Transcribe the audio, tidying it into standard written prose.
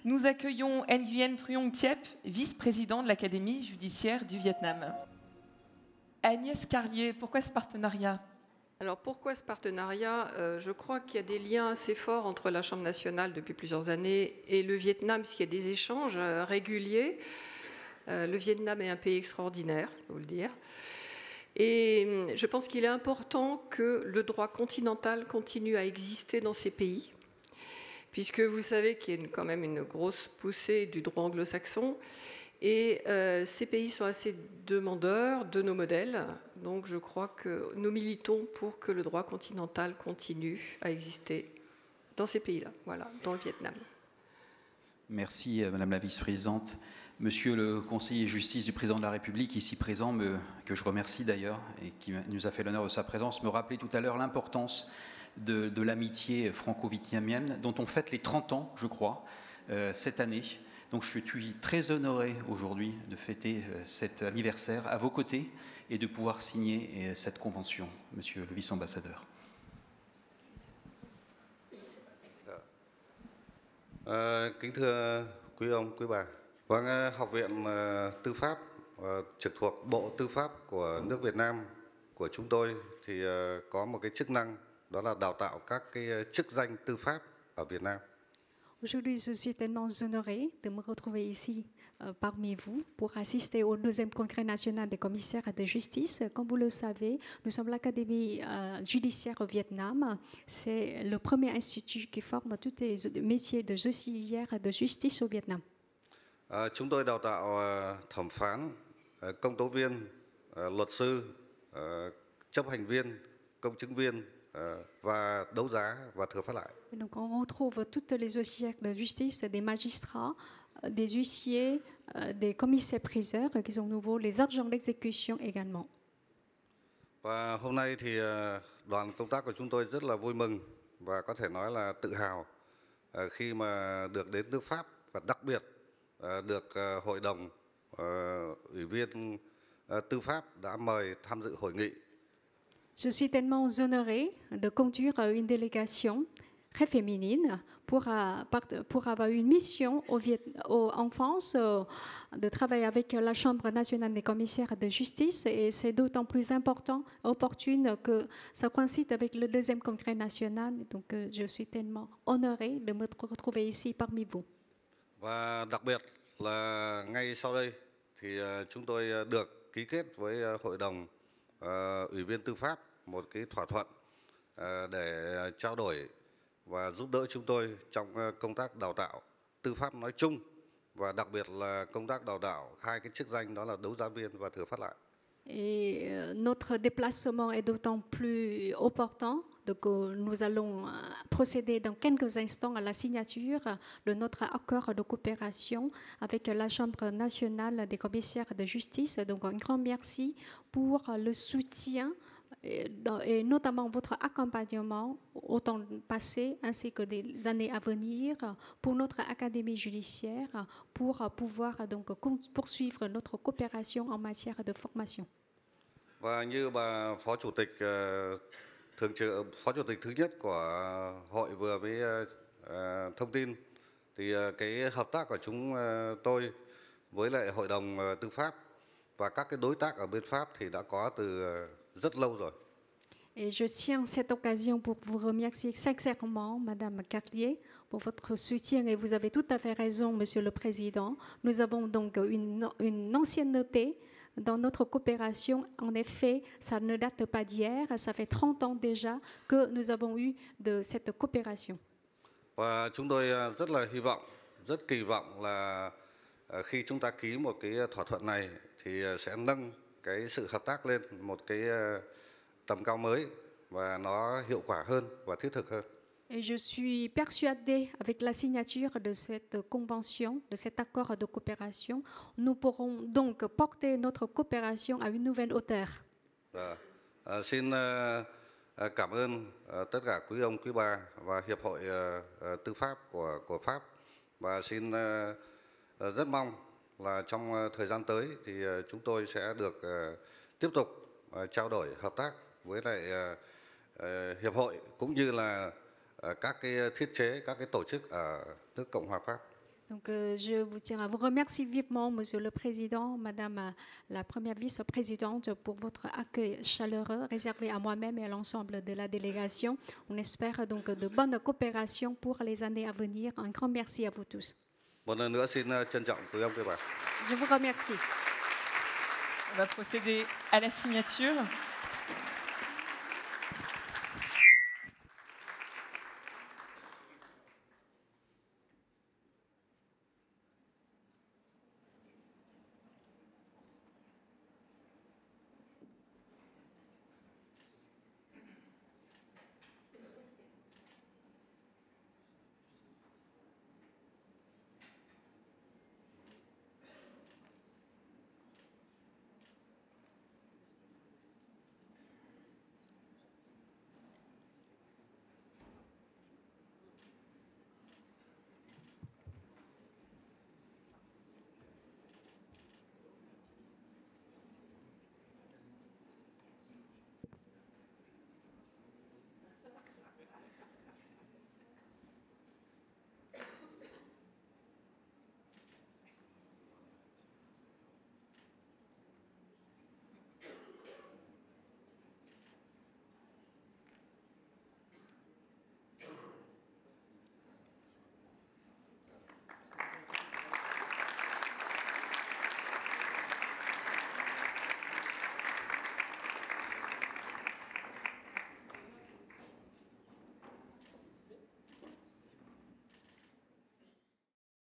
Nous accueillons Nguyen Truong Thiep, vice-président de l'Académie judiciaire du Vietnam. Agnès Carlier, pourquoi ce partenariat? Alors pourquoi ce partenariat? Je crois qu'il y a des liens assez forts entre la Chambre nationale depuis plusieurs années et le Vietnam, puisqu'il y a des échanges réguliers. Le Vietnam est un pays extraordinaire, il faut le dire. Et je pense qu'il est important que le droit continental continue à exister dans ces pays, puisque vous savez qu'il y a quand même une grosse poussée du droit anglo-saxon. Et ces pays sont assez demandeurs de nos modèles, donc je crois que nous militons pour que le droit continental continue à exister dans ces pays-là, voilà, dans le Vietnam. Merci Madame la Vice-Présidente. Monsieur le conseiller justice du Président de la République, ici présent, que je remercie d'ailleurs et qui nous a fait l'honneur de sa présence, me rappelait tout à l'heure l'importance de l'amitié franco-vietnamienne, dont on fête les 30 ans, je crois, cette année. Donc je suis très honoré aujourd'hui de fêter cet anniversaire à vos côtés et de pouvoir signer cette convention, monsieur le vice-ambassadeur. Kính thưa quý ông, quý bà. Vâng, Học viện Tư pháp trực thuộc Bộ Tư pháp của nước Việt Nam của chúng tôi thì có một cái chức năng đó là đào tạo các cái chức danh tư pháp ở Việt Nam. Aujourd'hui, je suis tellement honorée de me retrouver ici parmi vous pour assister au deuxième congrès national des commissaires de justice. Comme vous le savez, nous sommes l'Académie judiciaire au Vietnam. C'est le premier institut qui forme tous les métiers de auxiliaire de justice au Vietnam. Chúng tôi đào tạo thẩm phán, công tố viên, luật sư, chấp hành viên, công chứng viên, và đấu giá và thừa phát lại. Donc on retrouve toutes les auxiliaires de justice, des magistrats, des huissiers, des commissaires-priseurs qui sont nouveaux, les agents d'exécution également. Và hôm nay thì đoàn công tác của chúng tôi rất là vui mừng và có thể nói là tự hào khi mà được đến nước Pháp và đặc biệt được Hội đồng Ủy viên Tư pháp đã mời tham dự hội nghị. Je suis tellement honorée de conduire une délégation très féminine pour avoir une mission en France, de travailler avec la Chambre nationale des commissaires de justice. Et c'est d'autant plus important, opportun que ça coïncide avec le deuxième congrès national. Donc je suis tellement honorée de me retrouver ici parmi vous. Và đặc biệt là ngay sau đây thì chúng tôi được ký kết với Hội đồng Ủy viên Tư pháp một cái thỏa thuận để trao đổi và giúp đỡ chúng tôi trong công tác đào tạo tư pháp nói chung và đặc biệt là công tác đào tạo hai cái chức danh đó là đấu giá viên và thừa phát lại. Et notre déplacement est d'autant plus opportun que nous allons procéder dans quelques instants à la signature de notre accord de coopération avec la Chambre nationale des commissaires de justice. Donc un grand merci pour le soutien et notamment votre accompagnement au temps passé ainsi que des années à venir pour notre académie judiciaire pour pouvoir donc poursuivre notre coopération en matière de formation. Và như bà Phó Chủ tịch Phó Chủ tịch thứ nhất của hội vừa mới thông tin thì cái hợp tác của chúng tôi với lại Hội đồng Tư pháp và các cái đối tác ở bên Pháp thì đã có từ rất lâu rồi. Et je tiens cette occasion pour vous remercier sincèrement, Madame Carlier, pour votre soutien. Et vous avez tout à fait raison, Monsieur le Président. Nous avons donc une ancienneté dans notre coopération. En effet, ça ne date pas d'hier. Ça fait 30 ans déjà que nous avons eu de cette coopération. Và chúng tôi rất là hy vọng, rất kỳ vọng là khi chúng ta ký một cái thỏa thuận này thì sẽ nâng cái sự hợp tác lên một cái tầm cao mới và nó hiệu quả hơn và thiết thực hơn. Et je suis persuadée, avec la signature de cette convention, de cet accord de coopération, nous pourrons donc porter notre coopération à une nouvelle hauteur. Xin cảm ơn tất cả quý ông, quý bà và Hiệp hội Tư pháp của Pháp và xin rất mong là trong thời gian tới thì chúng tôi sẽ được tiếp tục trao đổi hợp tác với lại hiệp hội cũng như là các cái thiết chế, các cái tổ chức ở nước Cộng hòa Pháp. Donc, je vous tiens à vous remercier vivement, Monsieur le Président, Madame la Première Vice-Présidente, pour votre accueil chaleureux réservé à moi-même et à l'ensemble de la délégation. On espère donc de bonnes coopérations pour les années à venir. Un grand merci à vous tous. Một lần nữa xin trân trọng gửi ông cây bản. Je vous remercie. On va procéder à la signature.